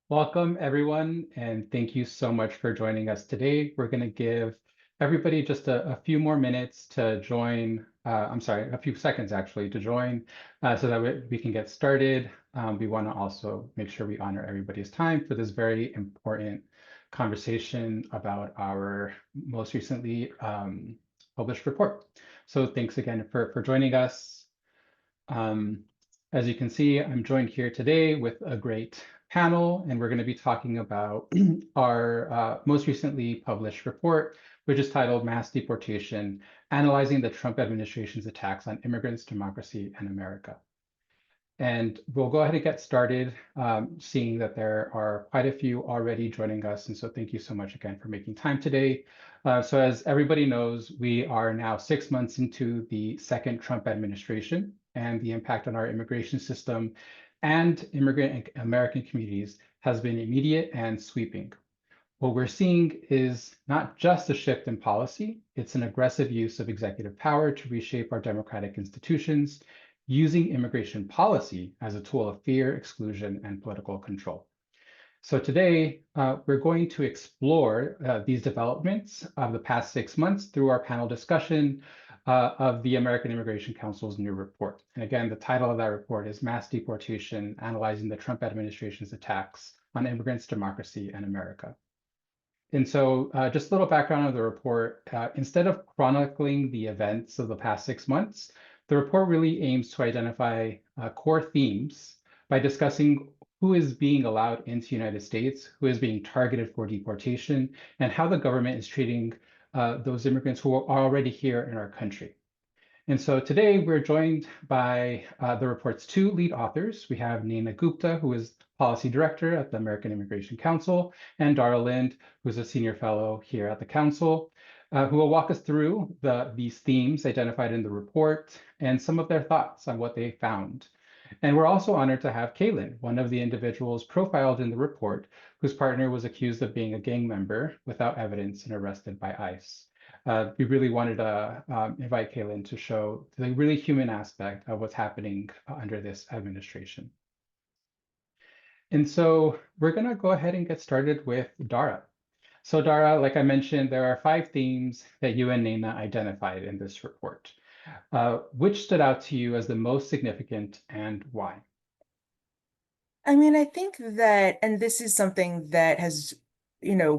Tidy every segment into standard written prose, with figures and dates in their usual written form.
Welcome, everyone, and thank you so much for joining us today. We're going to give everybody just a few more minutes to join. I'm sorry, a few seconds actually to join so that we can get started. We want to also make sure we honor everybody's time for this very important conversation about our most recently published report. So thanks again for joining us. Um, as you can see, I'm joined here today with a great panel, and we're going to be talking about our most recently published report, which is titled Mass Deportation, Analyzing the Trump Administration's Attacks on Immigrants, Democracy, and America. And we'll go ahead and get started, seeing that there are quite a few already joining us. And so thank you so much again for making time today. So as everybody knows, we are now 6 months into the second Trump administration, and the impact on our immigration system and immigrant and American communities has been immediate and sweeping. What we're seeing is not just a shift in policy, it's an aggressive use of executive power to reshape our democratic institutions, using immigration policy as a tool of fear, exclusion, and political control. So today, we're going to explore these developments of the past 6 months through our panel discussion of the American Immigration Council's new report. And again, the title of that report is Mass Deportation, Analyzing the Trump Administration's Attacks on Immigrants, Democracy, and America. And so just a little background of the report. Instead of chronicling the events of the past 6 months, the report really aims to identify core themes by discussing who is being allowed into the United States, who is being targeted for deportation, and how the government is treating those immigrants who are already here in our country. And so today we're joined by the report's two lead authors. We have Nayna Gupta, who is Policy Director at the American Immigration Council, and Dara, who's a Senior Fellow here at the Council, who will walk us through these themes identified in the report and some of their thoughts on what they found. And we're also honored to have Kaelyn, one of the individuals profiled in the report, whose partner was accused of being a gang member without evidence and arrested by ICE. We really wanted to invite Kaelyn to show the really human aspect of what's happening under this administration. And so we're going to go ahead and get started with Dara. So Dara, like I mentioned, there are 5 themes that you and Nayna identified in this report. Which stood out to you as the most significant and why? I mean, I think that, and this is something that has,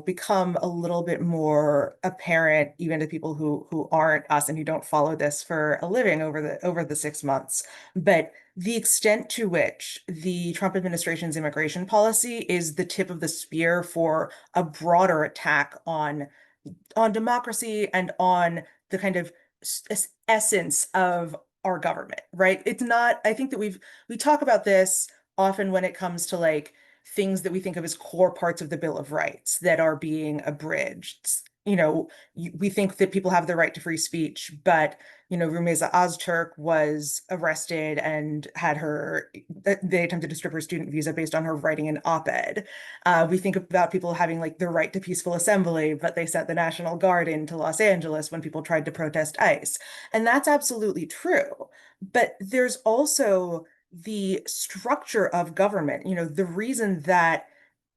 become a little bit more apparent even to people who aren't us and who don't follow this for a living over the 6 months. But the extent to which the Trump administration's immigration policy is the tip of the spear for a broader attack on democracy and on the kind of essence of our government, right? It's not, I think that we talk about this often when it comes to like things that we think of as core parts of the Bill of Rights that are being abridged. We think that people have the right to free speech, but Rumeysa Ozturk was arrested and they attempted to strip her student visa based on her writing an op-ed. We think about people having like the right to peaceful assembly, but they sent the National Guard into Los Angeles when people tried to protest ICE. And that's absolutely true. But there's also the structure of government. The reason that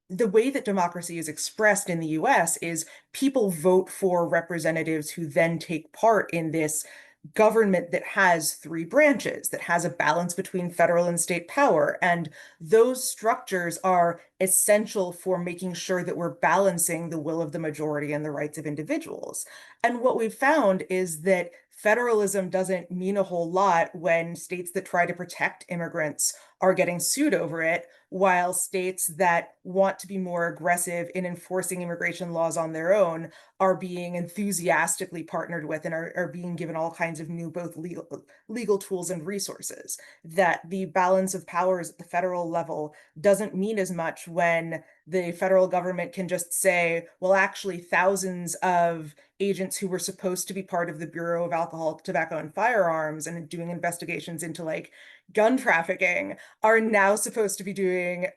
the way that democracy is expressed in the US is people vote for representatives who then take part in this government that has 3 branches, that has a balance between federal and state power. And those structures are essential for making sure that we're balancing the will of the majority and the rights of individuals. And what we've found is that federalism doesn't mean a whole lot when states that try to protect immigrants are getting sued over it, while states that want to be more aggressive in enforcing immigration laws on their own are being enthusiastically partnered with and are being given all kinds of new both legal tools and resources. That the balance of powers at the federal level doesn't mean as much when the federal government can just say, well, actually, thousands of agents who were supposed to be part of the Bureau of Alcohol, Tobacco, and Firearms and doing investigations into like gun trafficking are now supposed to be doing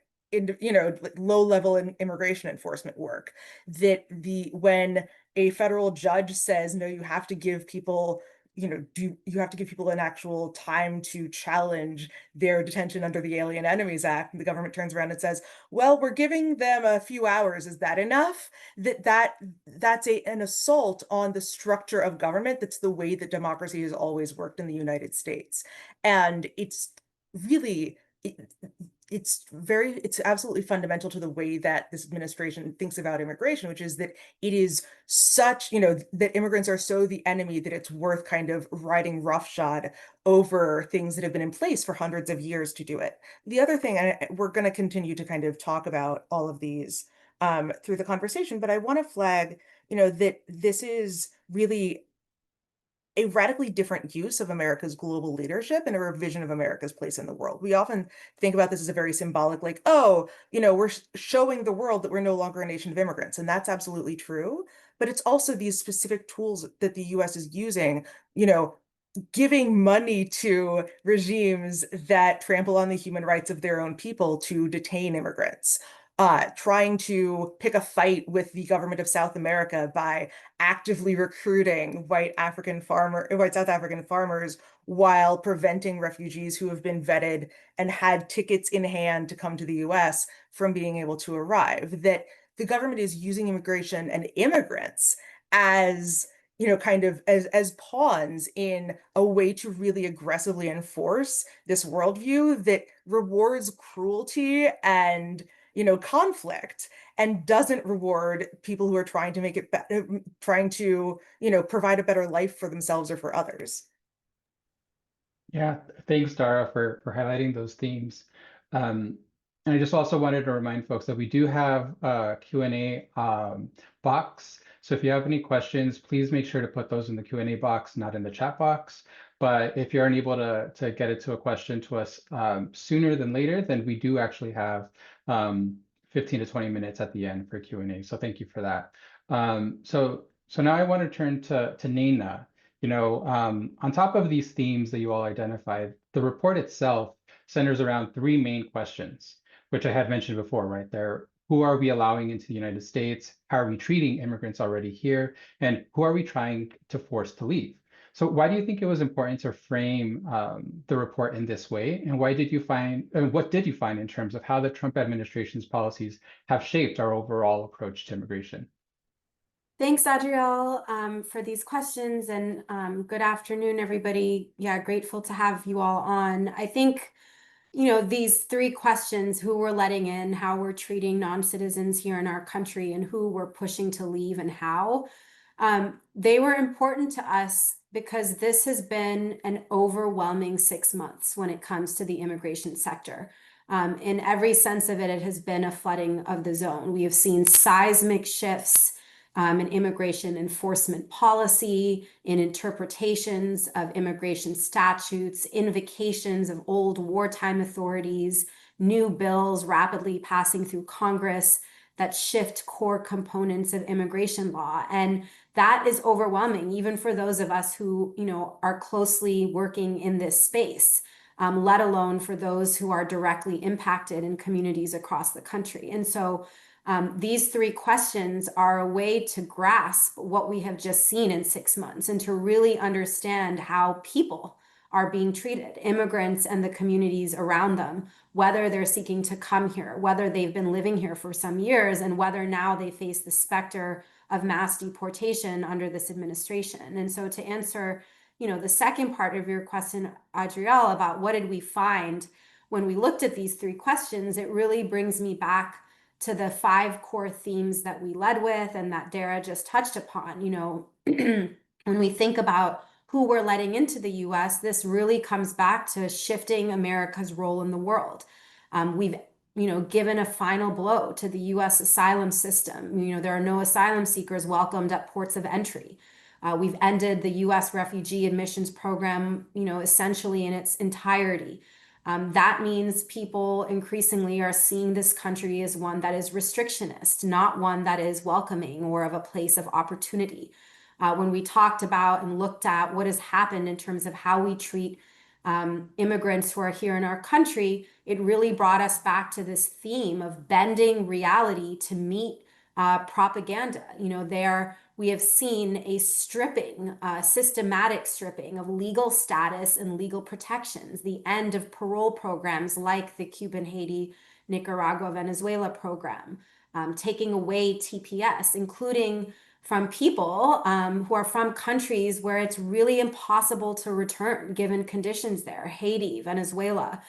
low-level immigration enforcement work. That when a federal judge says, no, you have to give people you have to give people an actual time to challenge their detention under the Alien Enemies Act? And the government turns around and says, well, we're giving them a few hours. Is that enough? That's an assault on the structure of government. That's the way that democracy has always worked in the United States. And it's really it's absolutely fundamental to the way that this administration thinks about immigration, which is that it is such, that immigrants are so the enemy that it's worth kind of riding roughshod over things that have been in place for hundreds of years to do it. The other thing, and we're going to continue to kind of talk about all of these through the conversation, but I want to flag, that this is really a radically different use of America's global leadership and a revision of America's place in the world. We often think about this as a very symbolic, like, oh, we're showing the world that we're no longer a nation of immigrants. And that's absolutely true. But it's also these specific tools that the US is using, giving money to regimes that trample on the human rights of their own people to detain immigrants, trying to pick a fight with the government of South America by actively recruiting white South African farmers while preventing refugees who have been vetted and had tickets in hand to come to the US from being able to arrive. That the government is using immigration and immigrants as kind of as pawns in a way to really aggressively enforce this worldview that rewards cruelty and conflict, and doesn't reward people who are trying to make it better, trying to provide a better life for themselves or for others. Yeah, thanks, Dara, for highlighting those themes. And I just also wanted to remind folks that we do have a Q&A box. So if you have any questions, please make sure to put those in the Q&A box, not in the chat box. But if you're unable to get it to a question to us sooner than later, then we do actually have 15 to 20 minutes at the end for Q&A. So thank you for that. So now I want to turn to Nayna. On top of these themes that you all identified, the report itself centers around three main questions, which I had mentioned before, right there. Who are we allowing into the United States? How are we treating immigrants already here? And who are we trying to force to leave? So why do you think it was important to frame the report in this way? And what did you find in terms of how the Trump administration's policies have shaped our overall approach to immigration? Thanks, Adriel, for these questions, and good afternoon, everybody. Yeah, grateful to have you all on. I think, these three questions: who we're letting in, how we're treating non-citizens here in our country, and who we're pushing to leave and how, they were important to us because this has been an overwhelming 6 months when it comes to the immigration sector. In every sense of it, it has been a flooding of the zone. We have seen seismic shifts in immigration enforcement policy, in interpretations of immigration statutes, invocations of old wartime authorities, new bills rapidly passing through Congress that shift core components of immigration law. And that is overwhelming, even for those of us who, are closely working in this space, let alone for those who are directly impacted in communities across the country. And so these three questions are a way to grasp what we have just seen in 6 months and to really understand how people are being treated, immigrants and the communities around them, whether they're seeking to come here, whether they've been living here for some years, and whether now they face the specter of mass deportation under this administration. And so to answer, the second part of your question, Adriel, about what did we find when we looked at these three questions, it really brings me back to the 5 core themes that we led with and that Dara just touched upon. When we think about who we're letting into the US, this really comes back to shifting America's role in the world. We've given a final blow to the US asylum system. There are no asylum seekers welcomed at ports of entry. We've ended the US refugee admissions program, essentially in its entirety. That means people increasingly are seeing this country as one that is restrictionist, not one that is welcoming or of a place of opportunity. When we talked about and looked at what has happened in terms of how we treat immigrants who are here in our country, it really brought us back to this theme of bending reality to meet propaganda. They are we have seen a stripping, systematic stripping of legal status and legal protections, the end of parole programs like the Cuban, Haiti, Nicaragua, Venezuela program, taking away TPS, including from people who are from countries where it's really impossible to return given conditions there, Haiti, Venezuela.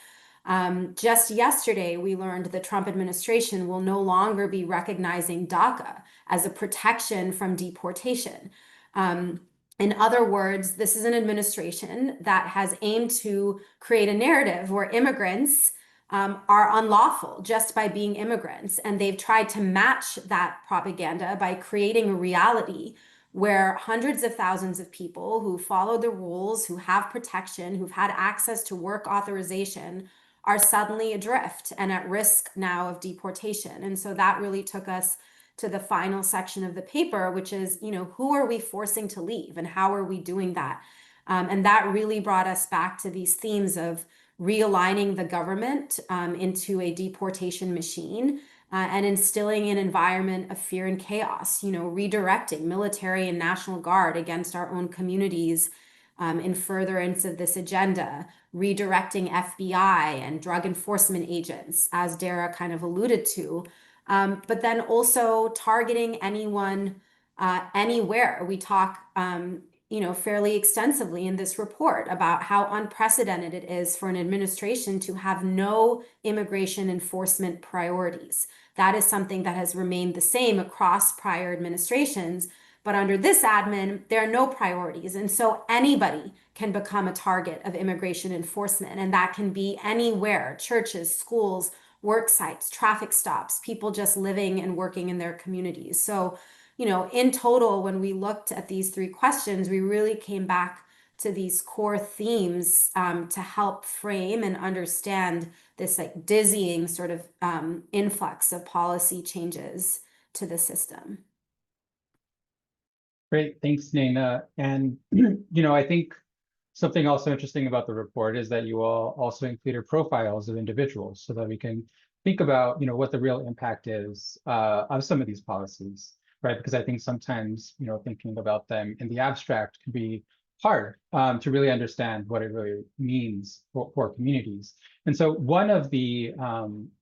Just yesterday, we learned the Trump administration will no longer be recognizing DACA as a protection from deportation. In other words, this is an administration that has aimed to create a narrative where immigrants are unlawful just by being immigrants. And they've tried to match that propaganda by creating a reality where hundreds of thousands of people who follow the rules, who have protection, who've had access to work authorization, are suddenly adrift and at risk now of deportation. And so that really took us to the final section of the paper, which is, who are we forcing to leave and how are we doing that? And that really brought us back to these themes of realigning the government into a deportation machine and instilling an environment of fear and chaos, redirecting military and National Guard against our own communities in furtherance of this agenda, redirecting FBI and drug enforcement agents, as Dara kind of alluded to, but then also targeting anyone, anywhere. We talk, fairly extensively in this report about how unprecedented it is for an administration to have no immigration enforcement priorities. That is something that has remained the same across prior administrations. But under this admin, there are no priorities. And so anybody can become a target of immigration enforcement. And that can be anywhere: churches, schools, work sites, traffic stops, people just living and working in their communities. So, in total, when we looked at these three questions, we really came back to these core themes to help frame and understand this like dizzying sort of influx of policy changes to the system. Great, thanks, Nayna. And I think something also interesting about the report is that you all also included profiles of individuals so that we can think about what the real impact is of some of these policies, right? Because I think sometimes thinking about them in the abstract can be hard to really understand what it really means for communities. And so one of the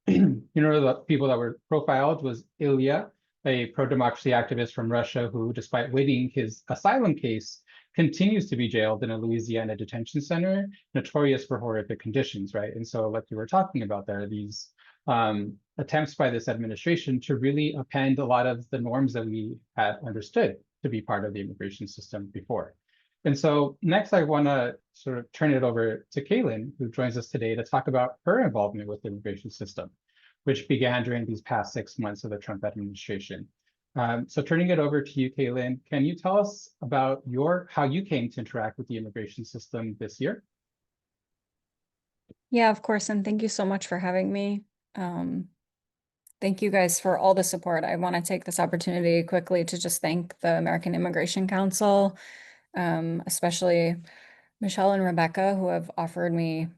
the people that were profiled was Ilya, a pro-democracy activist from Russia who, despite winning his asylum case, continues to be jailed in a Louisiana detention center, notorious for horrific conditions, right? And so like you were talking about, there are these attempts by this administration to really append a lot of the norms that we had understood to be part of the immigration system before. And so next, I want to sort of turn it over to Kaelyn, who joins us today to talk about her involvement with the immigration system, which began during these past 6 months of the Trump administration. So turning it over to you, Kaelyn, can you tell us about how you came to interact with the immigration system this year? Yeah, of course. And thank you so much for having me. Thank you guys for all the support. I want to take this opportunity quickly to just thank the American Immigration Council, especially Michelle and Rebecca, who have offered me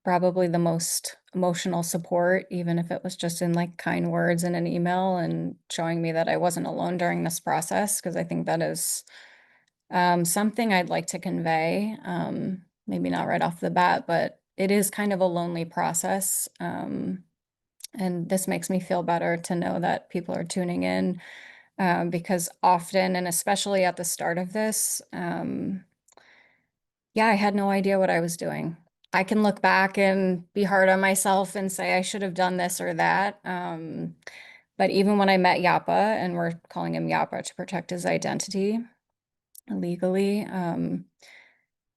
probably the most emotional support, even if it was just in like kind words in an email and showing me that I wasn't alone during this process, because I think that is something I'd like to convey, maybe not right off the bat, but it is kind of a lonely process. And this makes me feel better to know that people are tuning in, because often, and especially at the start of this, yeah, I had no idea what I was doing. I can look back and be hard on myself and say I should have done this or that. But even when I met Yapa, and we're calling him Yapa to protect his identity legally,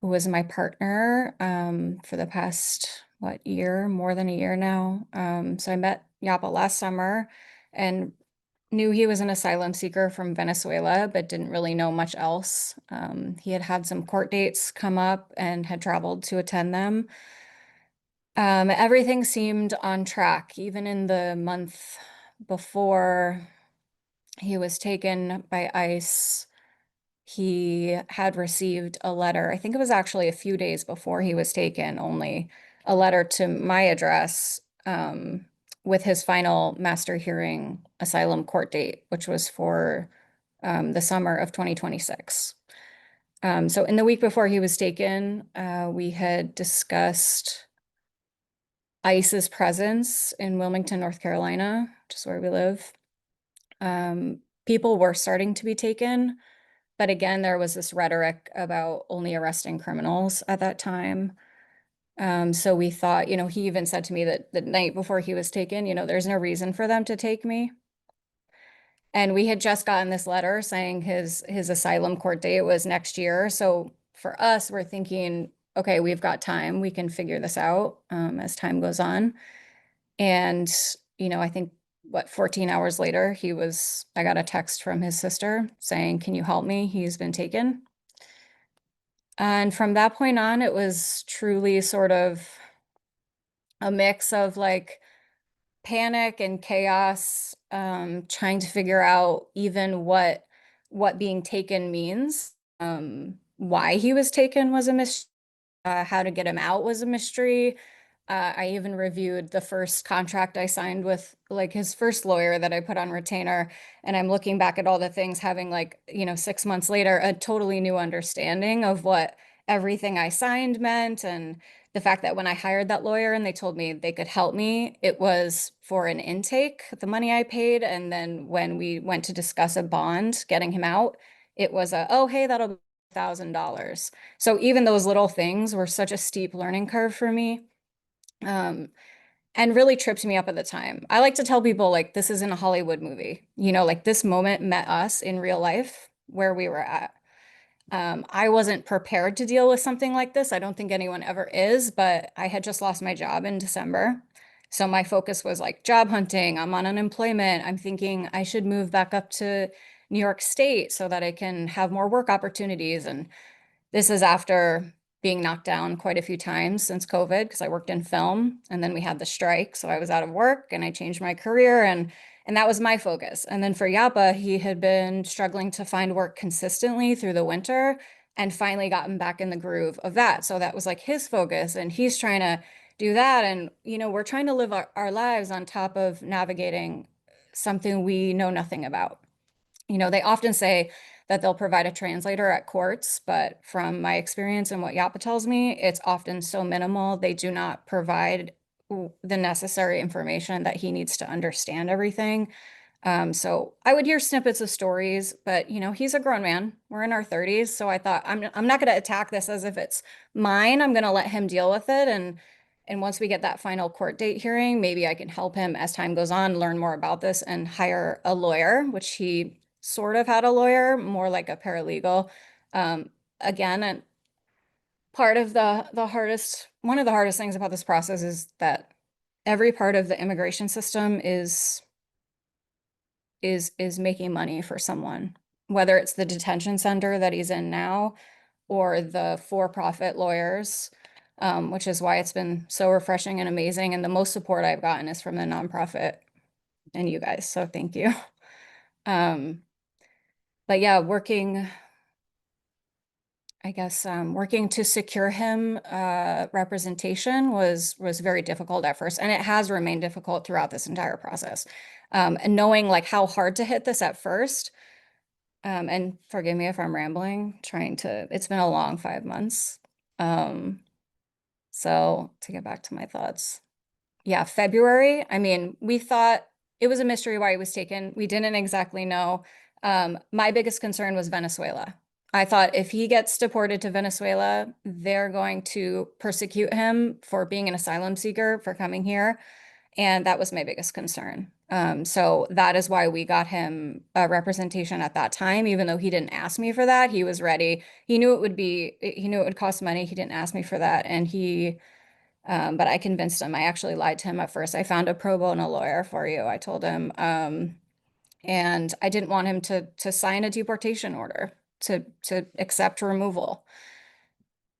who was my partner for the past, year, more than a year now. So I met Yapa last summer and knew he was an asylum seeker from Venezuela, but didn't really know much else. He had had some court dates come up and had traveled to attend them. Everything seemed on track, even in the month before he was taken by ICE. He had received a letter, I think it was actually a few days before he was taken, only a letter to my address with his final master hearing asylum court date, which was for the summer of 2026. So in the week before he was taken, we had discussed ICE's presence in Wilmington, North Carolina, which is where we live. People were starting to be taken, but again, there was this rhetoric about only arresting criminals at that time. So we thought, he even said to me that the night before he was taken, there's no reason for them to take me. And we had just gotten this letter saying his asylum court date was next year. So for us, we're thinking, okay, we've got time. We can figure this out as time goes on. And, I think 14 hours later, I got a text from his sister saying, can you help me? He's been taken. And from that point on, it was truly sort of a mix of like panic and chaos, trying to figure out even what being taken means. Why he was taken was a mystery. How to get him out was a mystery. I even reviewed the first contract I signed with like his first lawyer that I put on retainer. And I'm looking back at all the things, having 6 months later, a totally new understanding of what everything I signed meant. And the fact that when I hired that lawyer and they told me they could help me, it was for an intake, the money I paid. And then when we went to discuss a bond, getting him out, it was oh, hey, that'll be $1,000. So even those little things were such a steep learning curve for me. And really tripped me up at the time. I like to tell people like this isn't a Hollywood movie. Like this moment met us in real life where we were at. I wasn't prepared to deal with something like this. I don't think anyone ever is, but I had just lost my job in December. So my focus was like job hunting. I'm on unemployment. I'm thinking I should move back up to New York State so that I can have more work opportunities. And this is after being knocked down quite a few times since COVID, because I worked in film and then we had the strike. So I was out of work and I changed my career and that was my focus. And then for Yapa, he had been struggling to find work consistently through the winter and finally gotten back in the groove of that. So that was like his focus and he's trying to do that. And, we're trying to live our lives on top of navigating something we know nothing about. They often say that they'll provide a translator at courts, but from my experience and what Yapa tells me, it's often so minimal. They do not provide the necessary information that he needs to understand everything. So I would hear snippets of stories, but he's a grown man. We're in our 30s. So I thought I'm not going to attack this as if it's mine. I'm going to let him deal with it. And once we get that final court date hearing, maybe I can help him as time goes on, learn more about this and hire a lawyer, which he sort of had a lawyer, more like a paralegal. Again, and part of one of the hardest things about this process is that every part of the immigration system is making money for someone, whether it's the detention center that he's in now or the for-profit lawyers, which is why it's been so refreshing and amazing. And the most support I've gotten is from the nonprofit and you guys. So thank you. But yeah, working to secure him representation was very difficult at first, and it has remained difficult throughout this entire process. And knowing like how hard to hit this at first, and forgive me if I'm rambling, it's been a long 5 months. So to get back to my thoughts, yeah, February, I mean, we thought it was a mystery why he was taken. We didn't exactly know. My biggest concern was Venezuela. I thought if he gets deported to Venezuela, they're going to persecute him for being an asylum seeker, for coming here. And that was my biggest concern. So that is why we got him a representation at that time, even though he didn't ask me for that. He was ready. He knew it would cost money. He didn't ask me for that. And but I convinced him. I actually lied to him at first. I found a pro bono lawyer for you, I told him. And I didn't want him to sign a deportation order, to accept removal.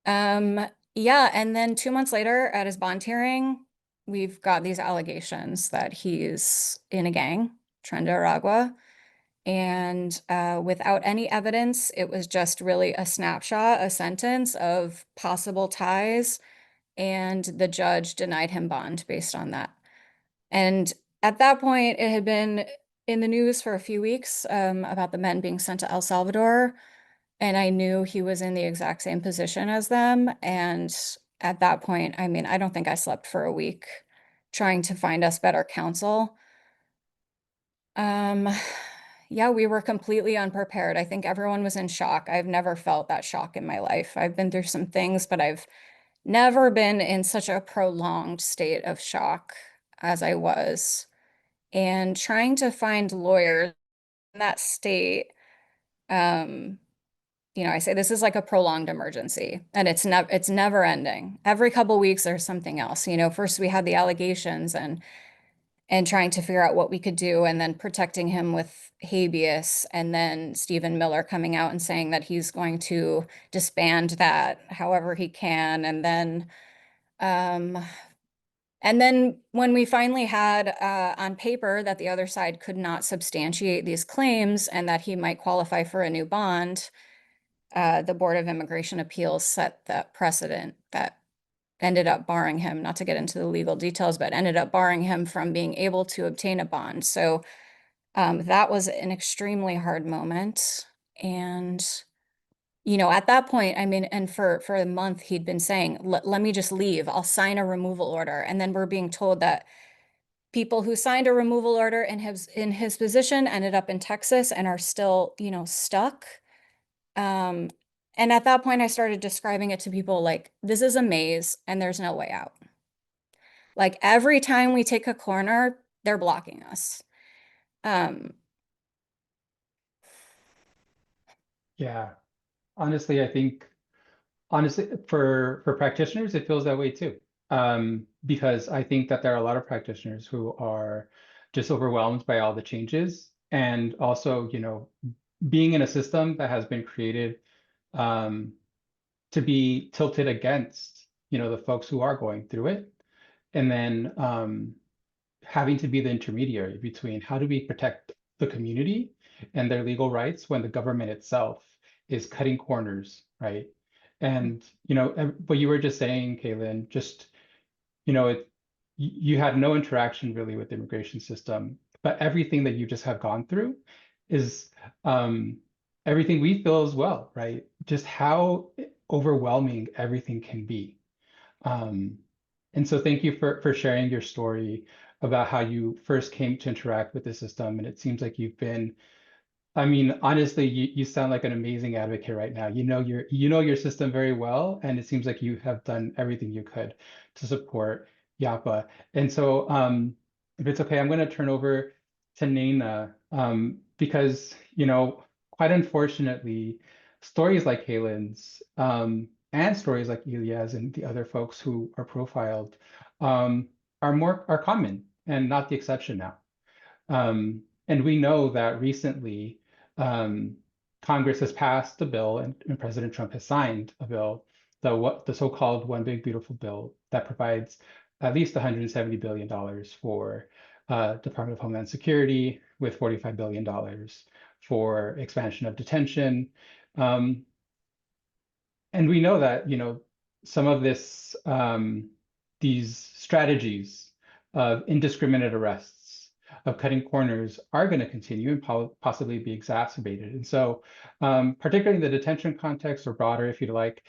Yeah, and then 2 months later at his bond hearing, we've got these allegations that he's in a gang, Tren de Aragua. And without any evidence, it was just really a snapshot, a sentence of possible ties. And the judge denied him bond based on that. And at that point, it in the news for a few weeks about the men being sent to El Salvador, and I knew he was in the exact same position as them. And at that point, I mean, I don't think I slept for a week trying to find us better counsel. Yeah, we were completely unprepared. I think everyone was in shock. I've never felt that shock in my life. I've been through some things, but I've never been in such a prolonged state of shock as I was. And trying to find lawyers in that state, I say this is like a prolonged emergency, and it's never ending. Every couple weeks there's something else. First we had the allegations and trying to figure out what we could do, and then protecting him with habeas, and then Stephen Miller coming out and saying that he's going to disband that however he can, and then when we finally had on paper that the other side could not substantiate these claims and that he might qualify for a new bond, the Board of Immigration Appeals set that precedent that ended up barring him, not to get into the legal details, but ended up barring him from being able to obtain a bond. So that was an extremely hard moment. And, at that point, I mean, and for a month, he'd been saying, let me just leave. I'll sign a removal order. And then we're being told that people who signed a removal order in his position ended up in Texas and are still, stuck. And at that point, I started describing it to people like, this is a maze and there's no way out. Like every time we take a corner, they're blocking us. Yeah. Honestly, I think for practitioners, it feels that way too. Because I think that there are a lot of practitioners who are just overwhelmed by all the changes, and also, being in a system that has been created to be tilted against, the folks who are going through it, and then having to be the intermediary between how do we protect the community and their legal rights when the government itself is cutting corners, right? And what you were just saying, Kaelyn, just you had no interaction really with the immigration system, but everything that you just have gone through is everything we feel as well, right? Just how overwhelming everything can be. And so thank you for sharing your story about how you first came to interact with the system. And it seems like you've been, I mean, honestly, you sound like an amazing advocate right now. You know your system very well, and it seems like you have done everything you could to support Yapa. And so, if it's okay, I'm going to turn over to Nayna, because quite unfortunately, stories like Kalen's, and stories like Ilya's and the other folks who are profiled, are common and not the exception now. And we know that recently Congress has passed a bill, and President Trump has signed a bill, the so-called One Big Beautiful Bill, that provides at least $170 billion for Department of Homeland Security, with $45 billion for expansion of detention. And we know that some of these strategies of indiscriminate arrests, of cutting corners, are going to continue and possibly be exacerbated. And so, particularly in the detention context, or broader, if you'd like,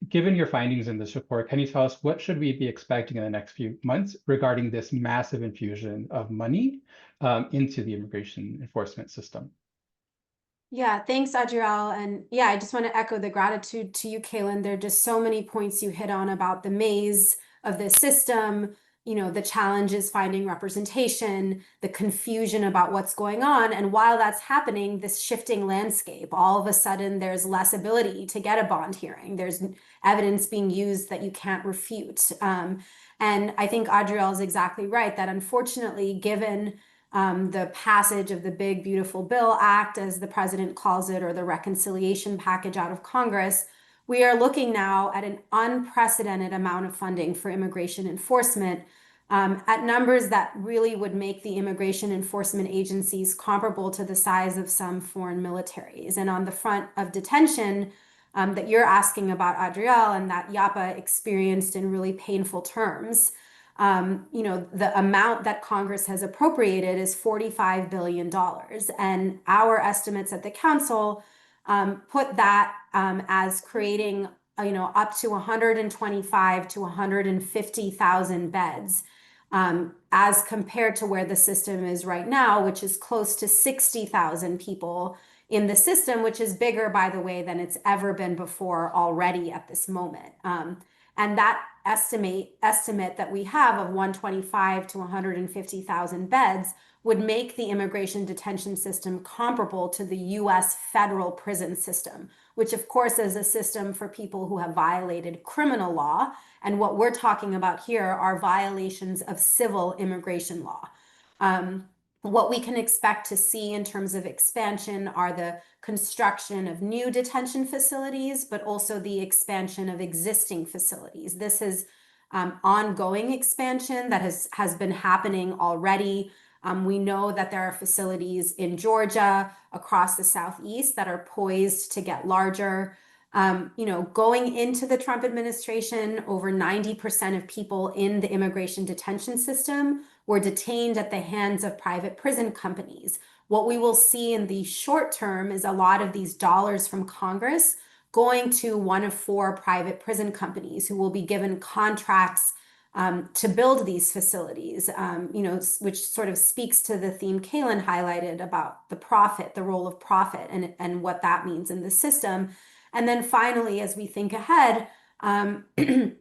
given your findings in this report, can you tell us what should we be expecting in the next few months regarding this massive infusion of money into the immigration enforcement system? Yeah, thanks, Adriel. And yeah, I just want to echo the gratitude to you, Kaelyn. There are just so many points you hit on about the maze of the system, the challenges finding representation, the confusion about what's going on. And while that's happening, this shifting landscape, all of a sudden there's less ability to get a bond hearing. There's evidence being used that you can't refute. And I think Adriel is exactly right that unfortunately, given the passage of the Big Beautiful Bill Act, as the president calls it, or the reconciliation package out of Congress, we are looking now at an unprecedented amount of funding for immigration enforcement, at numbers that really would make the immigration enforcement agencies comparable to the size of some foreign militaries. And on the front of detention that you're asking about, Adriel, and that Yapa experienced in really painful terms, You know, the amount that Congress has appropriated is $45 billion. And our estimates at the council put that as creating, you know, up to 125 to 150,000 beds, as compared to where the system is right now, which is close to 60,000 people in the system, which is bigger, by the way, than it's ever been before already at this moment. And that estimate that we have of 125 to 150,000 beds would make the immigration detention system comparable to the US federal prison system, which of course is a system for people who have violated criminal law. And what we're talking about here are violations of civil immigration law. What we can expect to see in terms of expansion are the construction of new detention facilities, but also the expansion of existing facilities. This is ongoing expansion that has been happening already. We know that there are facilities in Georgia, across the Southeast, that are poised to get larger. You know, going into the Trump administration, over 90% of people in the immigration detention system were detained at the hands of private prison companies. What we will see in the short term is a lot of these dollars from Congress going to one of 4 private prison companies who will be given contracts to build these facilities, you know, which sort of speaks to the theme Kaelyn highlighted about the profit, the role of profit, and what that means in the system. And then finally, as we think ahead, to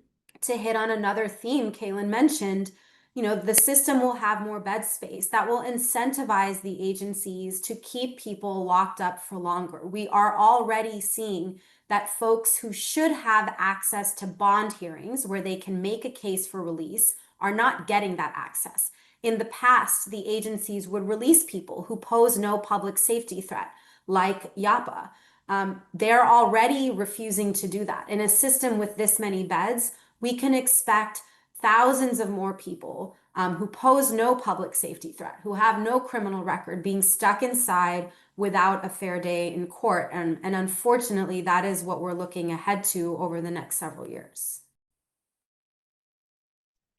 hit on another theme Kaelyn mentioned, you know, the system will have more bed space that will incentivize the agencies to keep people locked up for longer. We are already seeing that folks who should have access to bond hearings where they can make a case for release are not getting that access. In the past, the agencies would release people who pose no public safety threat, like Yapa. They're already refusing to do that. In a system with this many beds, we can expect thousands of more people who pose no public safety threat, who have no criminal record, being stuck inside without a fair day in court. And unfortunately, that is what we're looking ahead to over the next several years.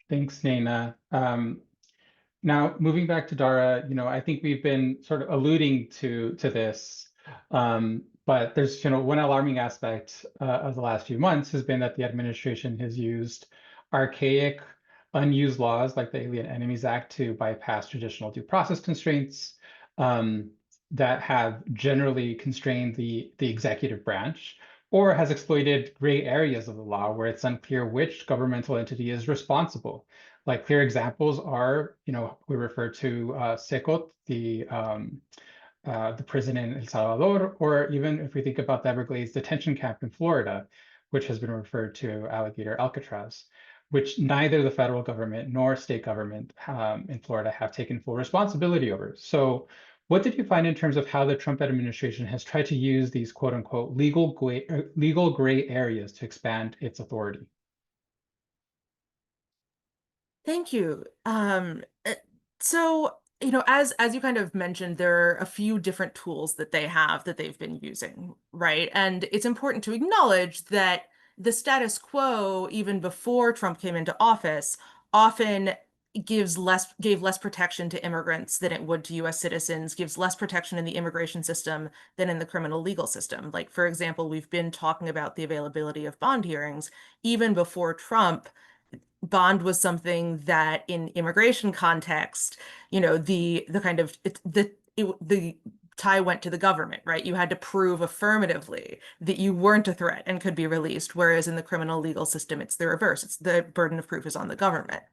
Thanks, Nayna. Now, moving back to Dara, you know, I think we've been sort of alluding to this, but there's, you know, one alarming aspect of the last few months has been that the administration has used archaic, unused laws like the Alien Enemies Act to bypass traditional due process constraints that have generally constrained the executive branch, or has exploited gray areas of the law where it's unclear which governmental entity is responsible. Like clear examples are, you know, we refer to Secot, the prison in El Salvador, or even if we think about the Everglades detention camp in Florida, which has been referred to Alligator Alcatraz, which neither the federal government nor state government in Florida have taken full responsibility over. So what did you find in terms of how the Trump administration has tried to use these quote unquote legal gray areas to expand its authority? Thank you. So, you know, as you kind of mentioned, there are a few different tools that they have that they've been using, right? And it's important to acknowledge that the status quo, even before Trump came into office, often gave less protection to immigrants than it would to US citizens, gives less protection in the immigration system than in the criminal legal system. Like, for example, we've been talking about the availability of bond hearings. Even before Trump, bond was something that in immigration context, you know, the tie went to the government, right? You had to prove affirmatively that you weren't a threat and could be released, whereas in the criminal legal system, it's the reverse. It's the burden of proof is on the government.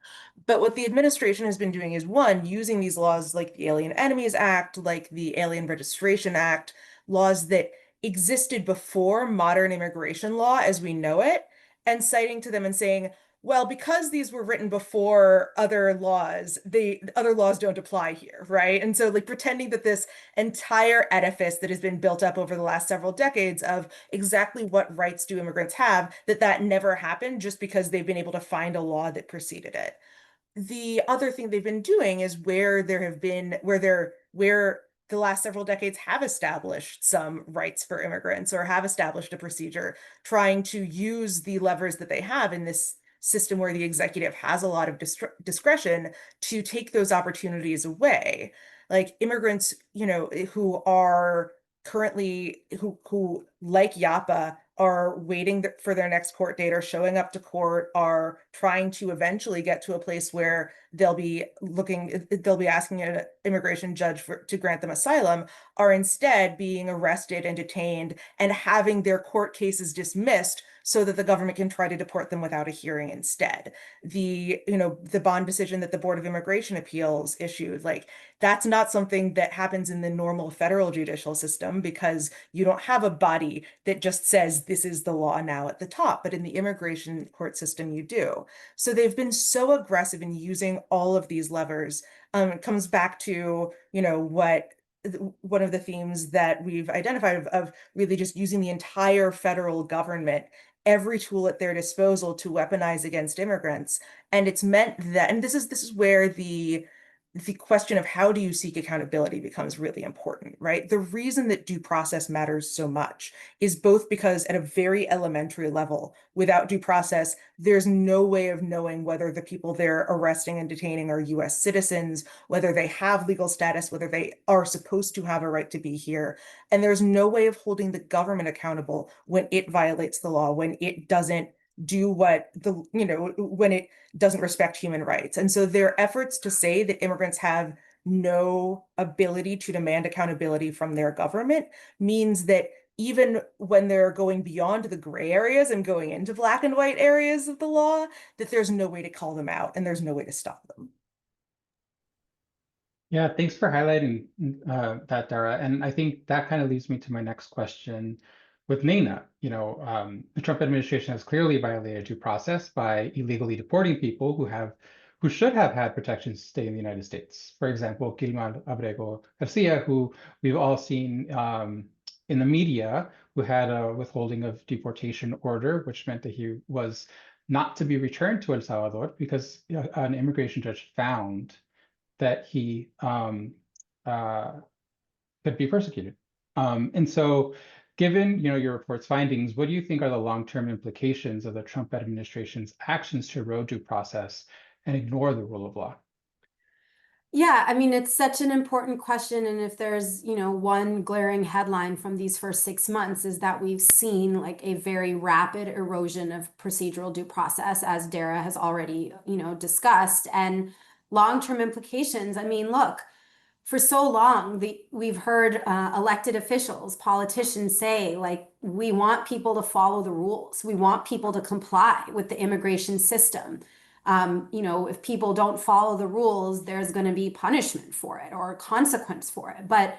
But what the administration has been doing is, one, using these laws like the Alien Enemies Act, like the Alien Registration Act, laws that existed before modern immigration law as we know it, and citing to them and saying, well, because these were written before other laws, the other laws don't apply here, right? And so like pretending that this entire edifice that has been built up over the last several decades of exactly what rights do immigrants have, that never happened just because they've been able to find a law that preceded it. The other thing they've been doing is where the last several decades have established some rights for immigrants or have established a procedure, trying to use the levers that they have in this system where the executive has a lot of discretion to take those opportunities away. Like immigrants, who are currently, who like Yapa, are waiting for their next court date, or showing up to court, are trying to eventually get to a place where they'll be asking an immigration judge to grant them asylum, are instead being arrested and detained and having their court cases dismissed so that the government can try to deport them without a hearing instead. The bond decision that the Board of Immigration Appeals issued, like, that's not something that happens in the normal federal judicial system, because you don't have a body that just says this is the law now at the top, but in the immigration court system you do. So they've been so aggressive in using all of these levers. It comes back to, one of the themes that we've identified of really just using the entire federal government, every tool at their disposal, to weaponize against immigrants. And it's meant that, and this is where the question of how do you seek accountability becomes really important, right? The reason that due process matters so much is both because at a very elementary level, without due process, there's no way of knowing whether the people they're arresting and detaining are US citizens, whether they have legal status, whether they are supposed to have a right to be here. And there's no way of holding the government accountable when it violates the law, when it doesn't do when it doesn't respect human rights. And so their efforts to say that immigrants have no ability to demand accountability from their government means that even when they're going beyond the gray areas and going into black and white areas of the law, that there's no way to call them out and there's no way to stop them. Yeah, thanks for highlighting that, Dara. And I think that kind of leads me to my next question with Nayna. The Trump administration has clearly violated due process by illegally deporting people who should have had protection to stay in the United States. For example, Gilman Abrego Garcia, who we've all seen in the media, who had a withholding of deportation order, which meant that he was not to be returned to El Salvador because an immigration judge found that he could be persecuted. And so, given your report's findings, what do you think are the long-term implications of the Trump administration's actions to erode due process and ignore the rule of law? Yeah, I mean, it's such an important question. And if there's, one glaring headline from these first 6 months, is that we've seen like a very rapid erosion of procedural due process, as Dara has already, discussed, and long-term implications. I mean, look, for so long, we've heard elected officials, politicians say, like, we want people to follow the rules. We want people to comply with the immigration system. If people don't follow the rules, there's going to be punishment for it or a consequence for it. But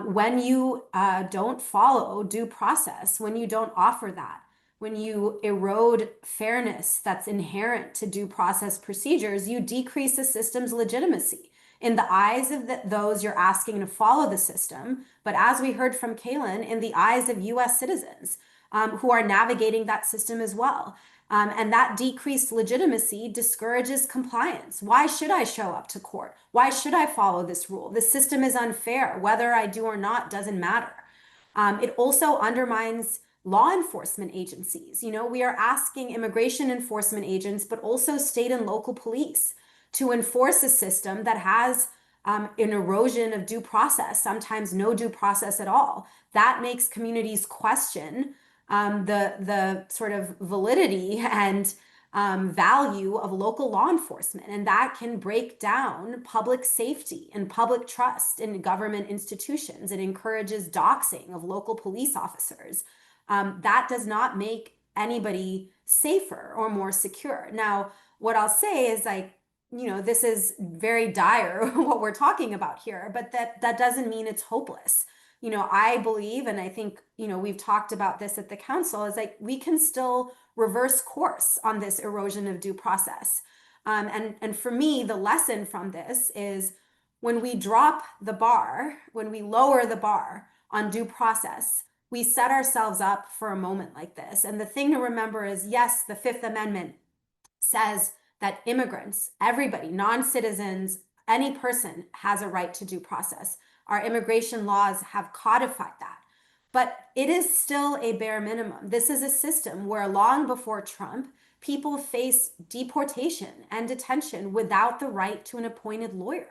when you don't follow due process, when you don't offer that, when you erode fairness that's inherent to due process procedures, you decrease the system's legitimacy in the eyes of those you're asking to follow the system, but as we heard from Kaelyn, in the eyes of US citizens who are navigating that system as well. And that decreased legitimacy discourages compliance. Why should I show up to court? Why should I follow this rule? The system is unfair. Whether I do or not doesn't matter. It also undermines law enforcement agencies. We are asking immigration enforcement agents, but also state and local police, to enforce a system that has an erosion of due process, sometimes no due process at all. That makes communities question the sort of validity and value of local law enforcement. And that can break down public safety and public trust in government institutions. It encourages doxing of local police officers. That does not make anybody safer or more secure. Now, what I'll say is, like, this is very dire what we're talking about here, but that doesn't mean it's hopeless. I believe, and I think, we've talked about this at the council, is like, we can still reverse course on this erosion of due process. And for me, the lesson from this is, when we drop the bar, when we lower the bar on due process, we set ourselves up for a moment like this. And the thing to remember is, yes, the Fifth Amendment says that immigrants, everybody, non-citizens, any person has a right to due process. Our immigration laws have codified that. But it is still a bare minimum. This is a system where, long before Trump, people face deportation and detention without the right to an appointed lawyer.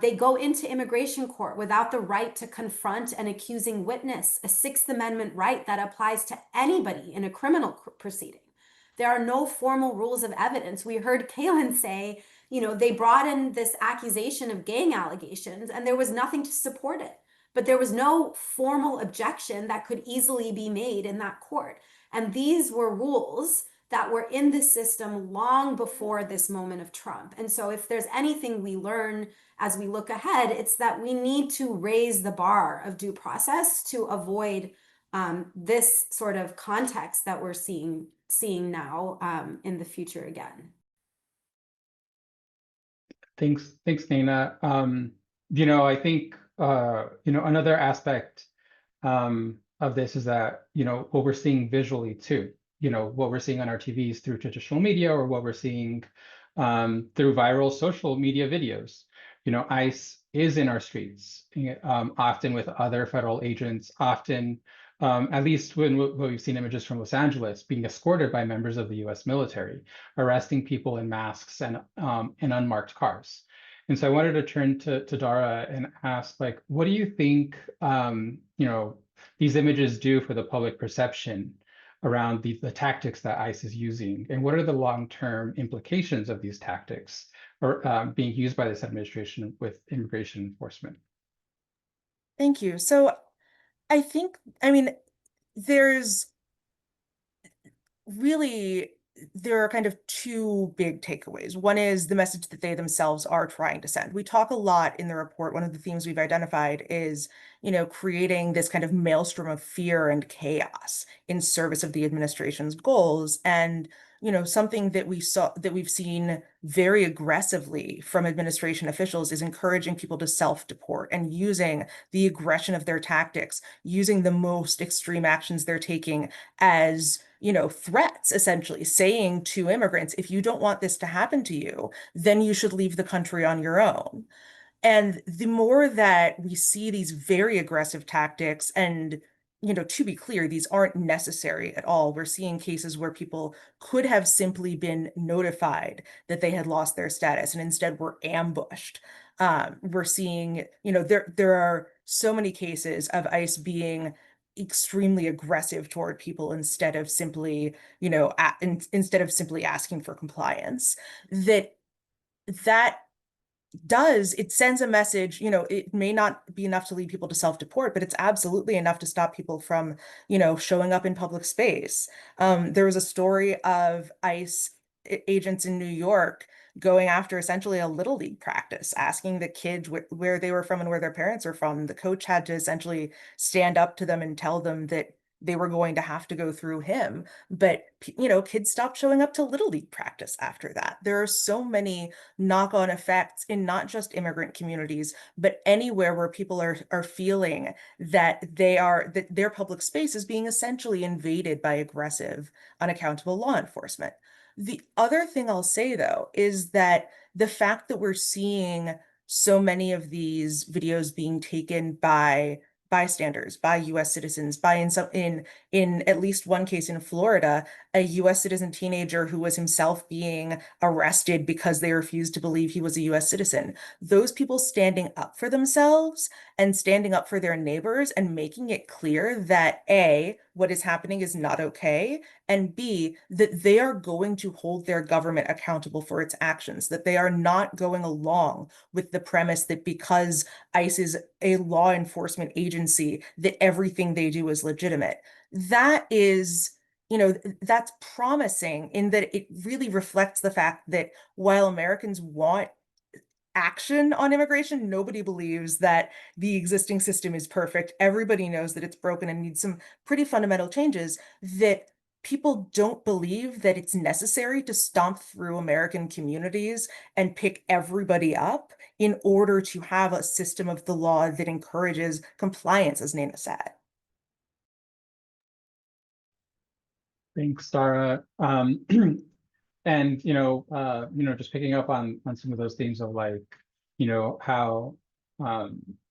They go into immigration court without the right to confront an accusing witness, a Sixth Amendment right that applies to anybody in a criminal proceeding. There are no formal rules of evidence. We heard Kaelyn say, you know, they brought in this accusation of gang allegations and there was nothing to support it. But there was no formal objection that could easily be made in that court. And these were rules that were in the system long before this moment of Trump. And so if there's anything we learn as we look ahead, it's that we need to raise the bar of due process to avoid this sort of context that we're seeing now in the future again. Thanks, Nayna. You know, I think you know, another aspect of this is that, you know, what we're seeing visually too, you know, what we're seeing on our TVs through traditional media, or what we're seeing through viral social media videos. You know, ICE is in our streets, often with other federal agents, often, at least when we've seen images from Los Angeles, being escorted by members of the US military, arresting people in masks and in unmarked cars. And so I wanted to turn to Dara and ask, like, what do you think, you know, these images do for the public perception around the tactics that ICE is using? And what are the long-term implications of these tactics or being used by this administration with immigration enforcement? Thank you. So I think, I mean, there's really, there are kind of two big takeaways. One is the message that they themselves are trying to send. We talk a lot in the report. One of the themes we've identified is, you know, creating this kind of maelstrom of fear and chaos in service of the administration's goals. And, you know, something that we've seen very aggressively from administration officials is encouraging people to self-deport and using the aggression of their tactics, using the most extreme actions they're taking as, you know, threats, essentially saying to immigrants, if you don't want this to happen to you, then you should leave the country on your own. And the more that we see these very aggressive tactics, and, you know, to be clear, these aren't necessary at all. We're seeing cases where people could have simply been notified that they had lost their status and instead were ambushed. We're seeing, you know, there are so many cases of ICE being extremely aggressive toward people instead of simply, you know, instead of simply asking for compliance. That it sends a message, you know, it may not be enough to lead people to self-deport, but it's absolutely enough to stop people from, you know, showing up in public space. There was a story of ICE agents in New York going after essentially a little league practice, asking the kids where they were from and where their parents are from. The coach had to essentially stand up to them and tell them that they were going to have to go through him. But, you know, kids stopped showing up to little league practice after that. There are so many knock-on effects in not just immigrant communities, but anywhere where people are feeling that that their public space is being essentially invaded by aggressive, unaccountable law enforcement. The other thing I'll say, though, is that the fact that we're seeing so many of these videos being taken by bystanders, by US citizens, in at least one case in Florida, a US citizen teenager who was himself being arrested because they refused to believe he was a US citizen. Those people standing up for themselves and standing up for their neighbors and making it clear that A, what is happening is not okay, and B, that they are going to hold their government accountable for its actions, that they are not going along with the premise that because ICE is a law enforcement agency, that everything they do is legitimate. That is, you know, that's promising in that it really reflects the fact that while Americans want action on immigration, nobody believes that the existing system is perfect. Everybody knows that it's broken and needs some pretty fundamental changes, that people don't believe that it's necessary to stomp through American communities and pick everybody up in order to have a system of the law that encourages compliance, as Nayna said. Thanks, Dara. And, you know, just picking up on some of those themes of, like, you know, how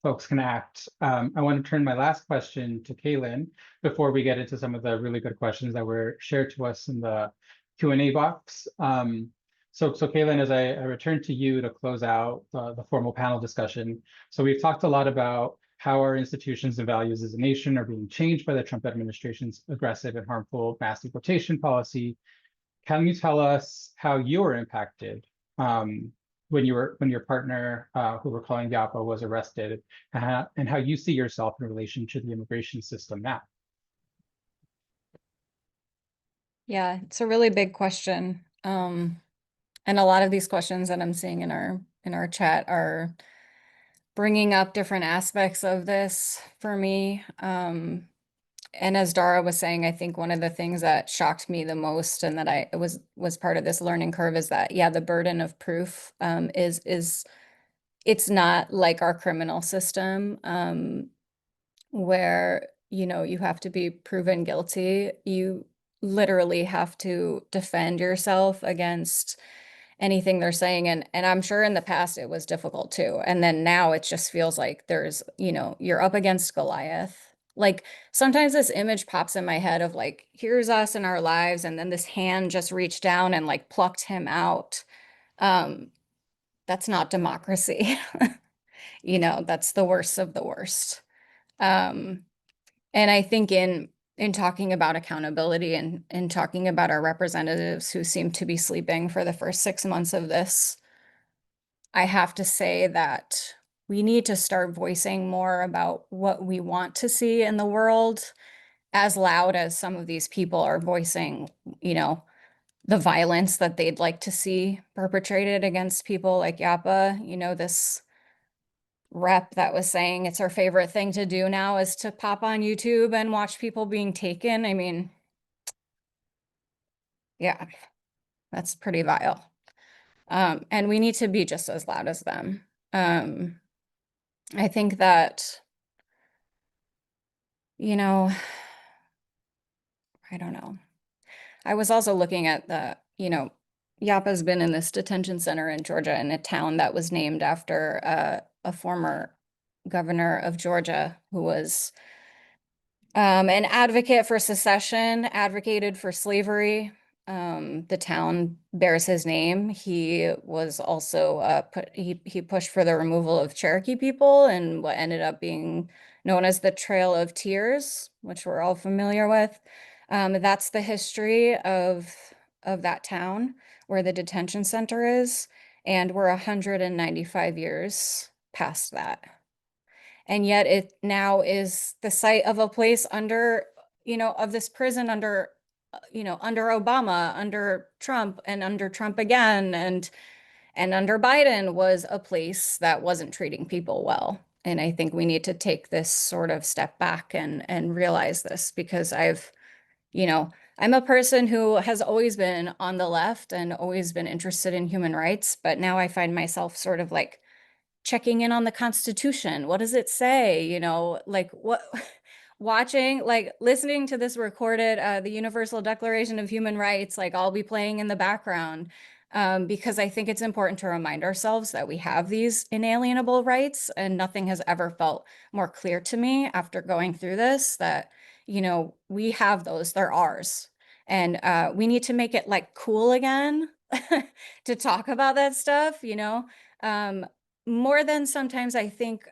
folks can act. I want to turn my last question to Kaelyn before we get into some of the really good questions that were shared to us in the Q&A box. So Kaelyn, as I return to you to close out the formal panel discussion. So we've talked a lot about how our institutions and values as a nation are being changed by the Trump administration's aggressive and harmful mass deportation policy. Can you tell us how you were impacted when your partner, who we're calling Yapa, was arrested, and how you see yourself in relation to the immigration system now? Yeah, it's a really big question. And a lot of these questions that I'm seeing in our chat are bringing up different aspects of this for me. And as Dara was saying, I think one of the things that shocked me the most and that I was part of this learning curve is that, yeah, the burden of proof is it's not like our criminal system, where, you know, you have to be proven guilty. You literally have to defend yourself against anything they're saying. And I'm sure in the past it was difficult too. And then now it just feels like there's, you know, you're up against Goliath. Like sometimes this image pops in my head of like, here's us in our lives, and then this hand just reached down and like plucked him out. That's not democracy. You know, that's the worst of the worst. And I think in talking about accountability and talking about our representatives who seem to be sleeping for the first 6 months of this, I have to say that we need to start voicing more about what we want to see in the world, as loud as some of these people are voicing, you know, the violence that they'd like to see perpetrated against people like Yapa. You know, this rep that was saying it's her favorite thing to do now is to pop on YouTube and watch people being taken. I mean, yeah, that's pretty vile. And we need to be just as loud as them. I think that, you know, I don't know. I was also looking at the, you know, Yapa's been in this detention center in Georgia in a town that was named after a former governor of Georgia who was an advocate for secession, advocated for slavery. The town bears his name. He was also he pushed for the removal of Cherokee people and what ended up being known as the Trail of Tears, which we're all familiar with. That's the history of that town where the detention center is, and we're 195 years past that. And yet it now is the site of a place under, you know, of this prison under, you know, under Obama, under Trump, and under Trump again, and under Biden was a place that wasn't treating people well. And I think we need to take this sort of step back and realize this, because you know, I'm a person who has always been on the left and always been interested in human rights, but now I find myself sort of like checking in on the Constitution. What does it say? You know, like what, watching, like listening to this recorded, the Universal Declaration of Human Rights, like I'll be playing in the background, because I think it's important to remind ourselves that we have these inalienable rights, and nothing has ever felt more clear to me after going through this that, you know, we have those, they're ours. And we need to make it like cool again to talk about that stuff, you know? More than sometimes I think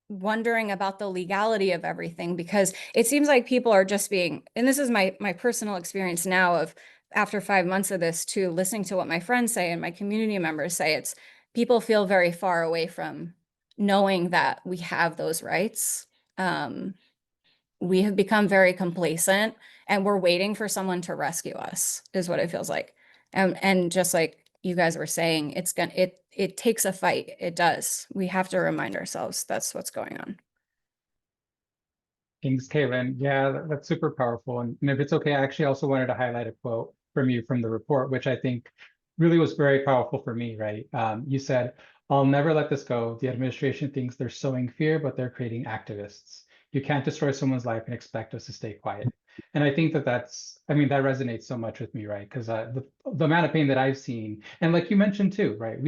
wondering about the legality of everything, because it seems like people are just being, and this is my personal experience now of after 5 months of this too, listening to what my friends say and my community members say, it's people feel very far away from knowing that we have those rights. We have become very complacent and we're waiting for someone to rescue us, is what it feels like. And just like you guys were saying, it takes a fight. It does. We have to remind ourselves that's what's going on. Thanks, Kaelyn. Yeah, that's super powerful. And if it's okay, I actually also wanted to highlight a quote from you from the report, which I think really was very powerful for me, right? You said, "I'll never let this go. The administration thinks they're sowing fear, but they're creating activists. You can't destroy someone's life and expect us to stay quiet." And I think that I mean, that resonates so much with me, right? Because the amount of pain that I've seen, and like you mentioned too, right?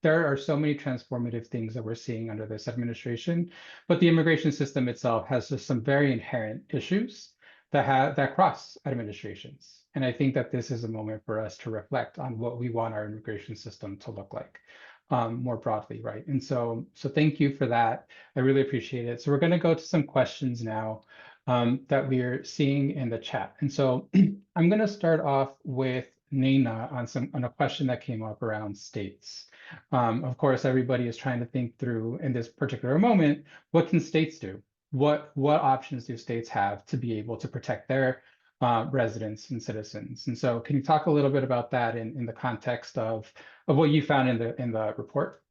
There are so many transformative things that we're seeing under this administration, but the immigration system itself has just some very inherent issues that cross administrations. And I think that this is a moment for us to reflect on what we want our immigration system to look like, more broadly, right? And so thank you for that. I really appreciate it. So we're going to go to some questions now that we're seeing in the chat. And so I'm going to start off with Nayna on a question that came up around states. Of course, everybody is trying to think through in this particular moment, what can states do? What options do states have to be able to protect their residents and citizens? And so can you talk a little bit about that in the context of what you found in the report?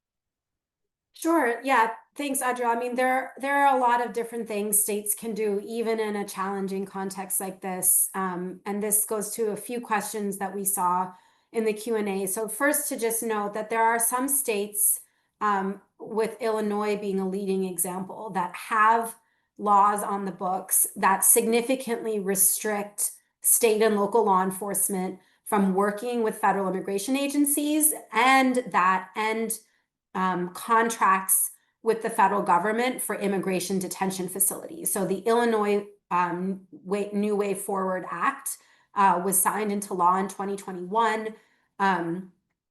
Sure. Yeah. Thanks, Audra. I mean, there are a lot of different things states can do, even in a challenging context like this. And this goes to a few questions that we saw in the Q&A. So first, to just note that there are some states, with Illinois being a leading example, that have laws on the books that significantly restrict state and local law enforcement from working with federal immigration agencies, and contracts with the federal government for immigration detention facilities. So the Illinois New Way Forward Act was signed into law in 2021.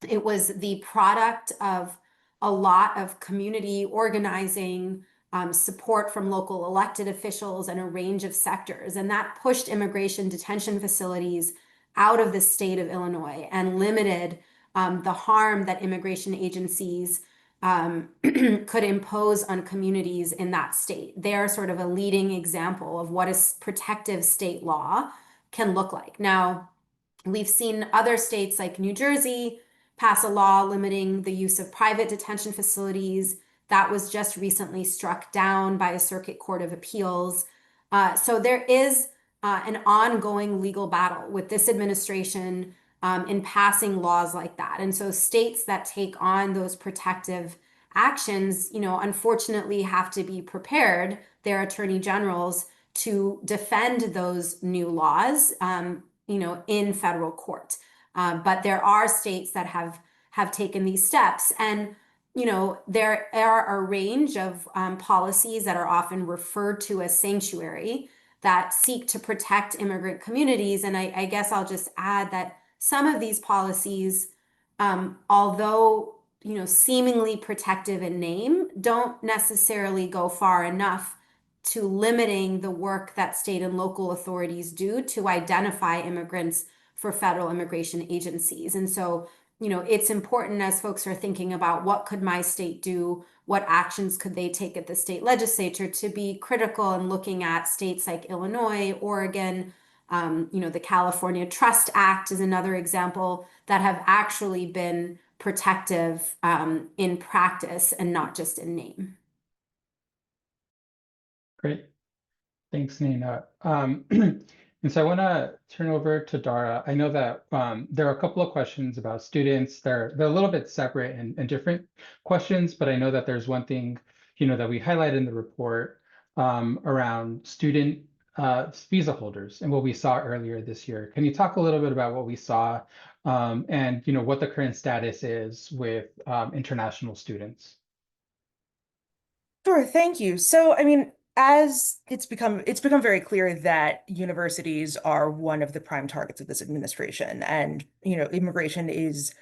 It was the product of a lot of community organizing, support from local elected officials and a range of sectors. And that pushed immigration detention facilities out of the state of Illinois and limited the harm that immigration agencies could impose on communities in that state. They're sort of a leading example of what a protective state law can look like. Now, we've seen other states like New Jersey pass a law limiting the use of private detention facilities. That was just recently struck down by a circuit court of appeals. So there is an ongoing legal battle with this administration in passing laws like that. And so states that take on those protective actions, unfortunately have to be prepared, their attorney generals, to defend those new laws, in federal court. But there are states that have taken these steps. And, there are a range of policies that are often referred to as sanctuary that seek to protect immigrant communities. And I guess I'll just add that some of these policies, although seemingly protective in name, don't necessarily go far enough to limiting the work that state and local authorities do to identify immigrants for federal immigration agencies. And so, it's important, as folks are thinking about what could my state do, what actions could they take at the state legislature, to be critical and looking at states like Illinois, Oregon, the California Trust Act is another example that have actually been protective in practice and not just in name. Great. Thanks, Nayna. And so I want to turn over to Dara. I know that there are a couple of questions about students. They're a little bit separate and different questions, but I know that there's one thing, that we highlight in the report around student visa holders and what we saw earlier this year. Can you talk a little bit about what we saw and, what the current status is with international students? Sure, thank you. So, I mean, as it's become very clear that universities are one of the prime targets of this administration, and immigration is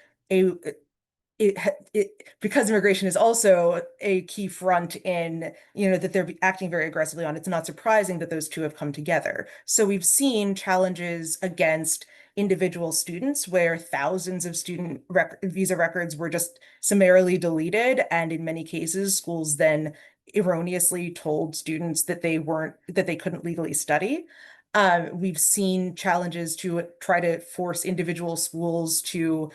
because immigration is also a key front in that they're acting very aggressively on. It's not surprising that those two have come together. So we've seen challenges against individual students where thousands of student visa records were just summarily deleted, and in many cases schools then erroneously told students that they couldn't legally study. We've seen challenges to try to force individual schools to,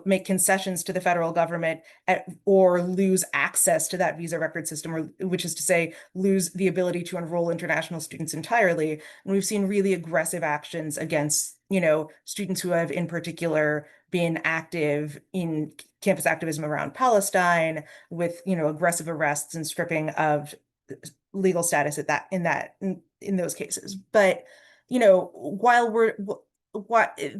make concessions to the federal government or lose access to that visa record system, which is to say, lose the ability to enroll international students entirely. And we've seen really aggressive actions against, students who have in particular been active in campus activism around Palestine, with, aggressive arrests and stripping of legal status in those cases. But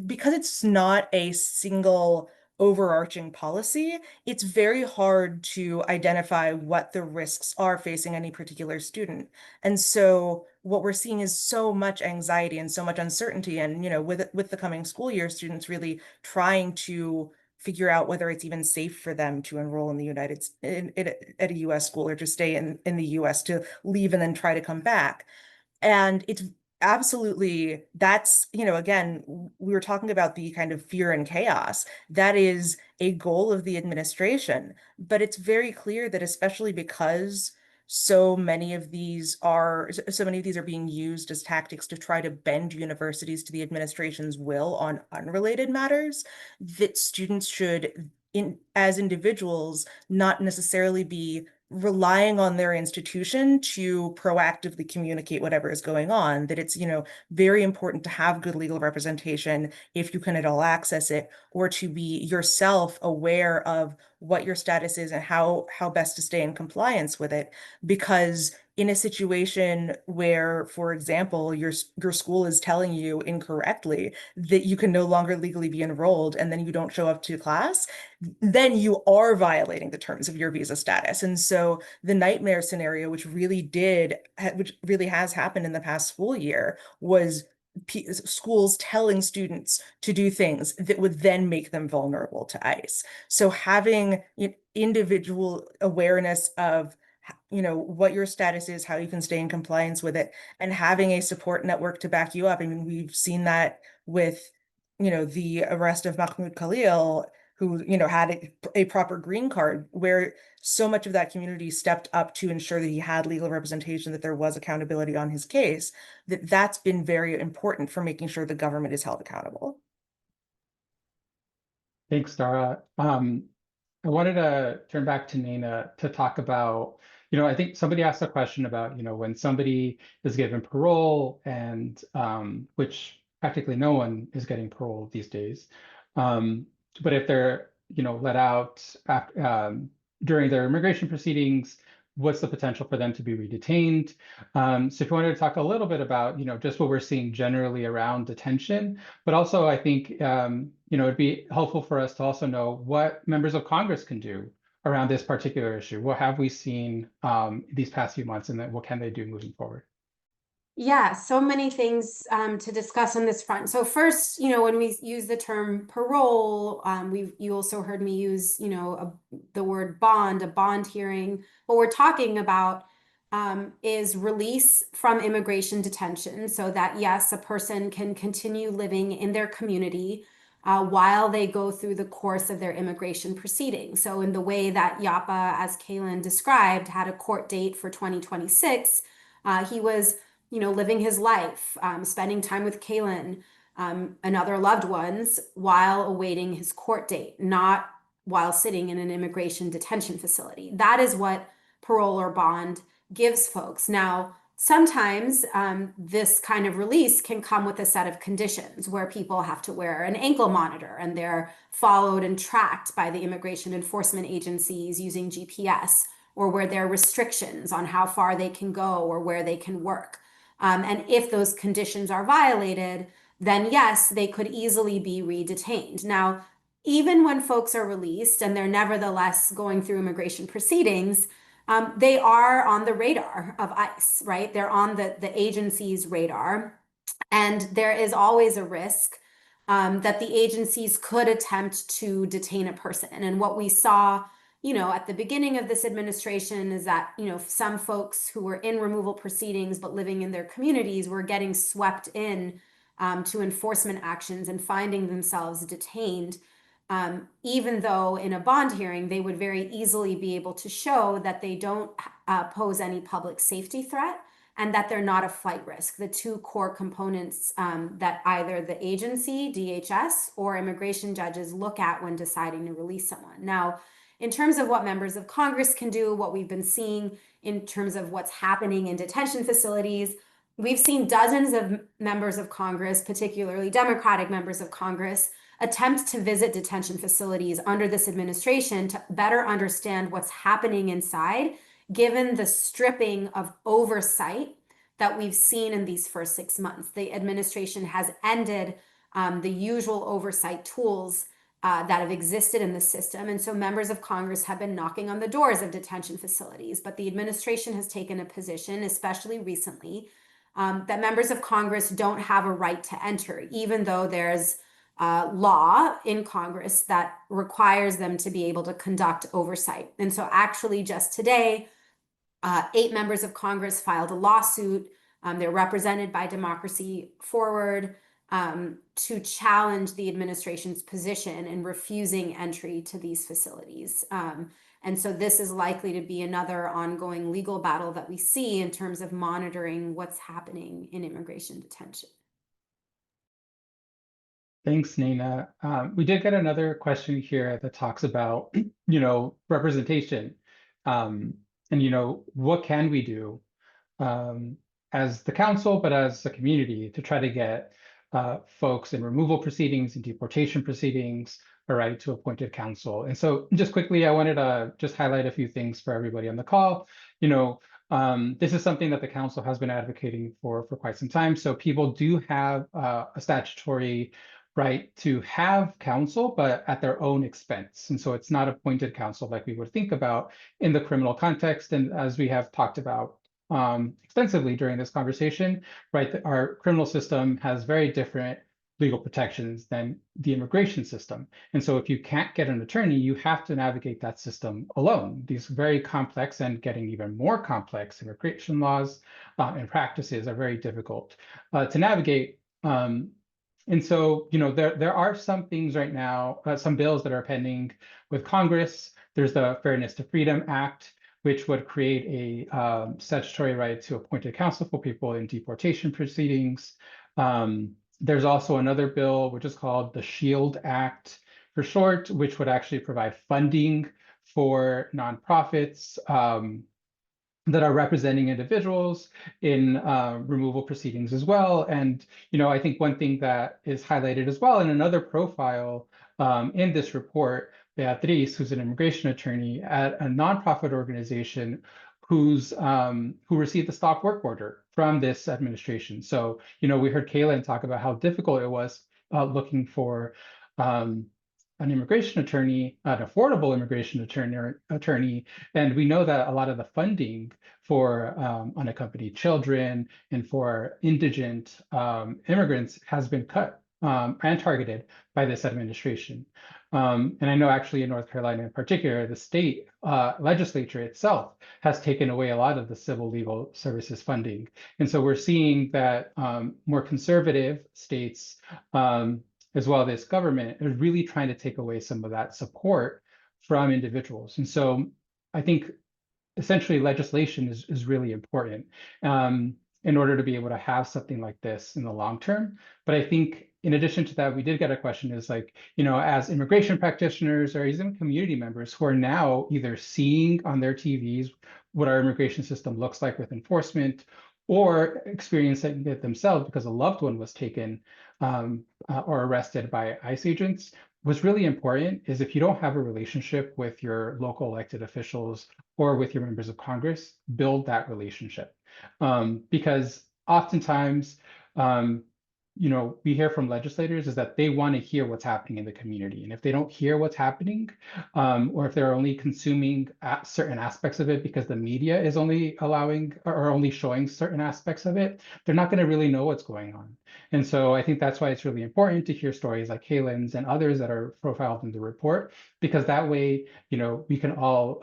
because it's not a single overarching policy, it's very hard to identify what the risks are facing any particular student. And so what we're seeing is so much anxiety and so much uncertainty. And, with the coming school year, students really trying to figure out whether it's even safe for them to enroll in the at a US school, or to stay in the US, to leave and then try to come back. And it's absolutely, that's, again, we were talking about the kind of fear and chaos. That is a goal of the administration. But it's very clear that, especially because so many of these are being used as tactics to try to bend universities to the administration's will on unrelated matters, that students should, as individuals, not necessarily be relying on their institution to proactively communicate whatever is going on, that it's, very important to have good legal representation if you can at all access it, or to be yourself aware of what your status is and how best to stay in compliance with it. Because in a situation where, for example, your school is telling you incorrectly that you can no longer legally be enrolled, and then you don't show up to class, then you are violating the terms of your visa status. And so the nightmare scenario, which really has happened in the past school year, was schools telling students to do things that would then make them vulnerable to ICE. So having individual awareness of what your status is, how you can stay in compliance with it, and having a support network to back you up. I mean, we've seen that with the arrest of Mahmoud Khalil, who had a proper green card, where so much of that community stepped up to ensure that he had legal representation, that there was accountability on his case. That's been very important for making sure the government is held accountable. Thanks, Dara. I wanted to turn back to Nayna to talk about, I think somebody asked a question about, when somebody is given parole, and which practically no one is getting parole these days. But if they're, let out during their immigration proceedings, what's the potential for them to be redetained? So if you wanted to talk a little bit about, just what we're seeing generally around detention, but also I think, it'd be helpful for us to also know what members of Congress can do around this particular issue. What have we seen these past few months, and then what can they do moving forward? Yeah, so many things to discuss on this front. So first, when we use the term parole, you also heard me use, the word bond, a bond hearing. What we're talking about is release from immigration detention, so that yes, a person can continue living in their community while they go through the course of their immigration proceedings. So in the way that Yapa, as Kaelyn described, had a court date for 2026, he was living his life, spending time with Kaelyn and other loved ones while awaiting his court date, not while sitting in an immigration detention facility. That is what parole or bond gives folks. Now, sometimes this kind of release can come with a set of conditions where people have to wear an ankle monitor, and they're followed and tracked by the immigration enforcement agencies using GPS, or where there are restrictions on how far they can go or where they can work. And if those conditions are violated, then yes, they could easily be redetained. Now, even when folks are released and they're nevertheless going through immigration proceedings, they are on the radar of ICE, right? They're on the agency's radar. And there is always a risk that the agencies could attempt to detain a person. And what we saw at the beginning of this administration is that, some folks who were in removal proceedings but living in their communities were getting swept in to enforcement actions and finding themselves detained, even though in a bond hearing, they would very easily be able to show that they don't pose any public safety threat and that they're not a flight risk, the two core components that either the agency, DHS, or immigration judges look at when deciding to release someone. Now, in terms of what members of Congress can do, what we've been seeing in terms of what's happening in detention facilities, we've seen dozens of members of Congress, particularly Democratic members of Congress, attempt to visit detention facilities under this administration to better understand what's happening inside, given the stripping of oversight that we've seen in these first 6 months. The administration has ended the usual oversight tools that have existed in the system. And so members of Congress have been knocking on the doors of detention facilities, but the administration has taken a position, especially recently, that members of Congress don't have a right to enter, even though there's law in Congress that requires them to be able to conduct oversight. And so actually just today, 8 members of Congress filed a lawsuit. They're represented by Democracy Forward to challenge the administration's position in refusing entry to these facilities. And so this is likely to be another ongoing legal battle that we see in terms of monitoring what's happening in immigration detention. Thanks, Nayna. We did get another question here that talks about, representation. And, what can we do as the council, but as a community to try to get folks in removal proceedings and deportation proceedings, all right, to appointed counsel. And so just quickly, I wanted to just highlight a few things for everybody on the call. This is something that the council has been advocating for quite some time. So people do have a statutory right to have counsel, but at their own expense. And so it's not appointed counsel like we would think about in the criminal context. And as we have talked about extensively during this conversation, right, our criminal system has very different legal protections than the immigration system. And so if you can't get an attorney, you have to navigate that system alone. These very complex and getting even more complex immigration laws and practices are very difficult to navigate. And so, there are some things right now, some bills that are pending with Congress. There's the Fairness to Freedom Act, which would create a statutory right to appointed counsel for people in deportation proceedings. There's also another bill, which is called the SHIELD Act for short, which would actually provide funding for nonprofits that are representing individuals in removal proceedings as well. And, I think one thing that is highlighted as well in another profile in this report, Beatriz, who's an immigration attorney at a nonprofit organization who received a stop work order from this administration. So, we heard Kaelyn talk about how difficult it was looking for an immigration attorney, an affordable immigration attorney, and we know that a lot of the funding for unaccompanied children and for indigent immigrants has been cut and targeted by this administration. And I know actually in North Carolina in particular, the state legislature itself has taken away a lot of the civil legal services funding. And so we're seeing that more conservative states as well as this government is really trying to take away some of that support from individuals. And so I think essentially legislation is really important in order to be able to have something like this in the long term. But I think in addition to that, we did get a question is like, as immigration practitioners or even community members who are now either seeing on their TVs what our immigration system looks like with enforcement or experiencing it themselves because a loved one was taken or arrested by ICE agents, what's really important is if you don't have a relationship with your local elected officials or with your members of Congress, build that relationship. Because oftentimes, we hear from legislators is that they want to hear what's happening in the community. And if they don't hear what's happening, or if they're only consuming certain aspects of it because the media is only allowing or only showing certain aspects of it, they're not going to really know what's going on. And so I think that's why it's really important to hear stories like Kaelyn's and others that are profiled in the report, because that way, we can all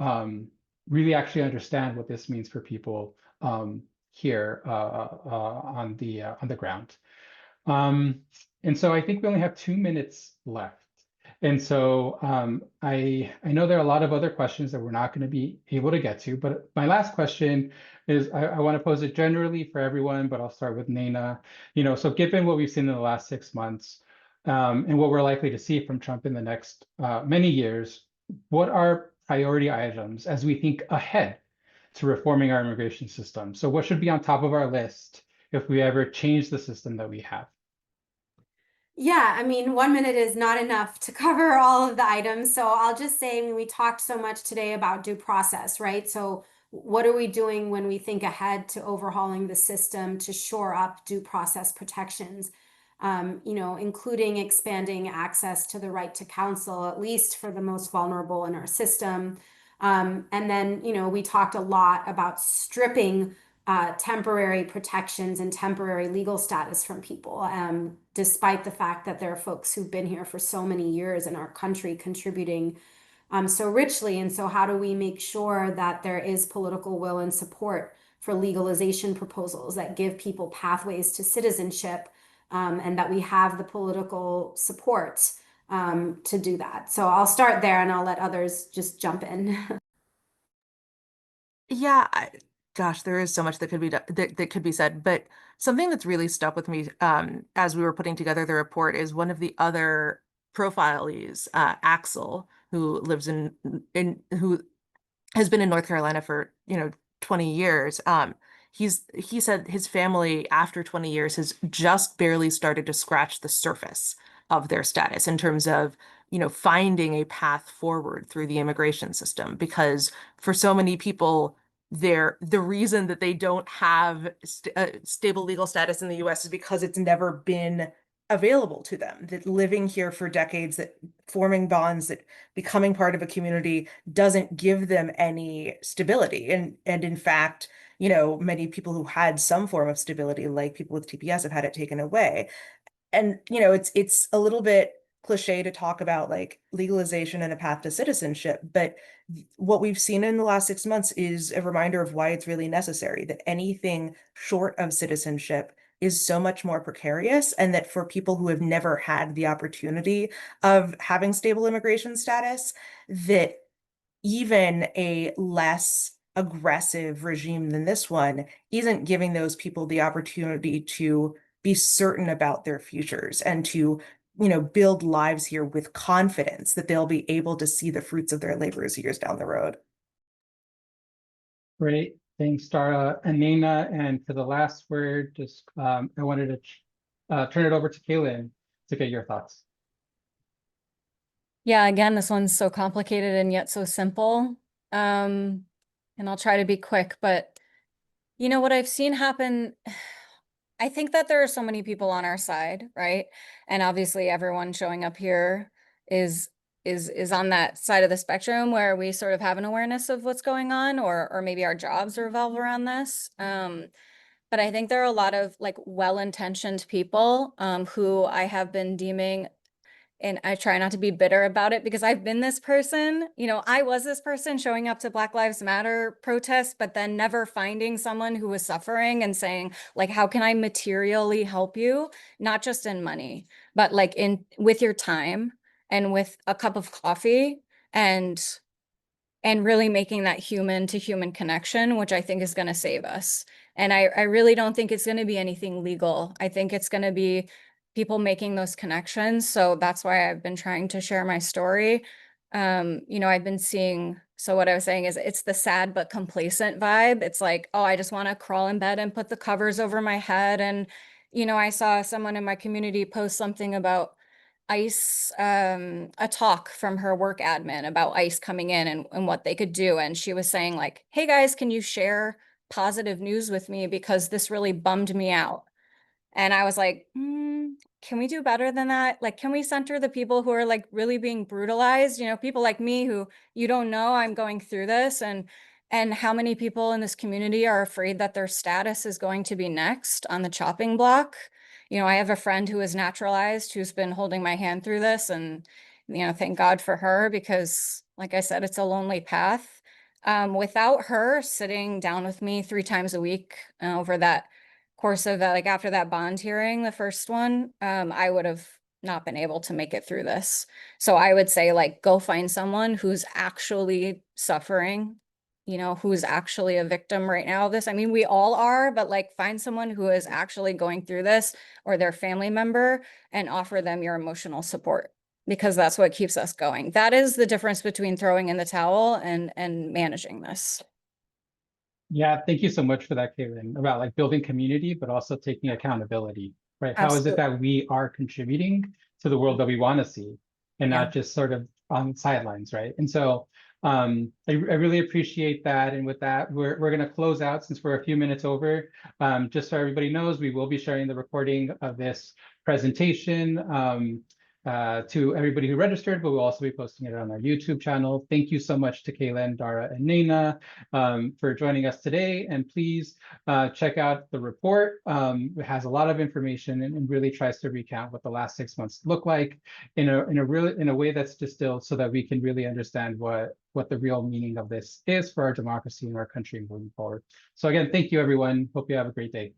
really actually understand what this means for people here on the ground. And so I think we only have 2 minutes left. And so I know there are a lot of other questions that we're not going to be able to get to, but my last question is I want to pose it generally for everyone, but I'll start with Nayna. So given what we've seen in the last 6 months and what we're likely to see from Trump in the next many years, what are priority items as we think ahead to reforming our immigration system? So what should be on top of our list if we ever change the system that we have? Yeah, I mean, 1 minute is not enough to cover all of the items. So I'll just say, we talked so much today about due process, right? So what are we doing when we think ahead to overhauling the system to shore up due process protections? you know, including expanding access to the right to counsel, at least for the most vulnerable in our system. And then, you know, we talked a lot about stripping temporary protections and temporary legal status from people, despite the fact that there are folks who've been here for so many years in our country contributing so richly. And so how do we make sure that there is political will and support for legalization proposals that give people pathways to citizenship, and that we have the political support to do that? So I'll start there and I'll let others just jump in. Yeah, gosh, there is so much that could be that could be said, but something that's really stuck with me as we were putting together the report is one of the other profilees, Axel, who lives in who has been in North Carolina for, 20 years. He said his family after 20 years has just barely started to scratch the surface of their status in terms of, finding a path forward through the immigration system, because for so many people, the reason that they don't have stable legal status in the US is because it's never been available to them, that living here for decades, that forming bonds, that becoming part of a community doesn't give them any stability. And in fact, many people who had some form of stability, like people with TPS, have had it taken away. And it's a little bit cliche to talk about like legalization and a path to citizenship, but what we've seen in the last 6 months is a reminder of why it's really necessary, that anything short of citizenship is so much more precarious, and that for people who have never had the opportunity of having stable immigration status, that even a less aggressive regime than this one isn't giving those people the opportunity to be certain about their futures and to, build lives here with confidence that they'll be able to see the fruits of their labors years down the road. Great, thanks, Dara and Nayna. And for the last word, just I wanted to turn it over to Kaelyn to get your thoughts. Yeah, again, this one's so complicated and yet so simple. And I'll try to be quick, but what I've seen happen, I think that there are so many people on our side, right? And obviously everyone showing up here is on that side of the spectrum where we sort of have an awareness of what's going on, or maybe our jobs revolve around this. But I think there are a lot of like well-intentioned people who I have been deeming, and I try not to be bitter about it because I've been this person. I was this person showing up to Black Lives Matter protests, but then never finding someone who was suffering and saying, like, how can I materially help you? Not just in money, but like with your time and with a cup of coffee, and really making that human to human connection, which I think is going to save us. And I really don't think it's going to be anything legal. I think it's going to be people making those connections. So that's why I've been trying to share my story. I've been seeing, so what I was saying is it's the sad but complacent vibe. It's like, oh, I just want to crawl in bed and put the covers over my head. And, I saw someone in my community post something about ICE, a talk from her work admin about ICE coming in and what they could do. And she was saying like, hey guys, can you share positive news with me? Because this really bummed me out. And I was like, can we do better than that? Like, can we center the people who are like really being brutalized? People like me who you don't know I'm going through this, and how many people in this community are afraid that their status is going to be next on the chopping block. I have a friend who is naturalized who's been holding my hand through this, and thank God for her, because like I said, it's a lonely path. Without her sitting down with me 3 times a week over that course of that, like after that bond hearing, the first one, I would have not been able to make it through this. So I would say like, go find someone who's actually suffering, who's actually a victim right now of this. I mean, we all are, but like find someone who is actually going through this, or their family member, and offer them your emotional support, because that's what keeps us going. That is the difference between throwing in the towel and managing this. Yeah, thank you so much for that, Kaelyn, about like building community, but also taking accountability, right? How is it Absolutely. that we are contributing to the world that we want to see, and Yeah. not just sort of on sidelines, right? And so I really appreciate that. And with that, we're going to close out since we're a few minutes over. Just so everybody knows, we will be sharing the recording of this presentation to everybody who registered, but we'll also be posting it on our YouTube channel. Thank you so much to Kaelyn, Dara, and Nayna for joining us today. And please check out the report. It has a lot of information and really tries to recount what the last 6 months look like in a way that's distilled so that we can really understand what the real meaning of this is for our democracy and our country moving forward. So again, thank you, everyone. Hope you have a great day.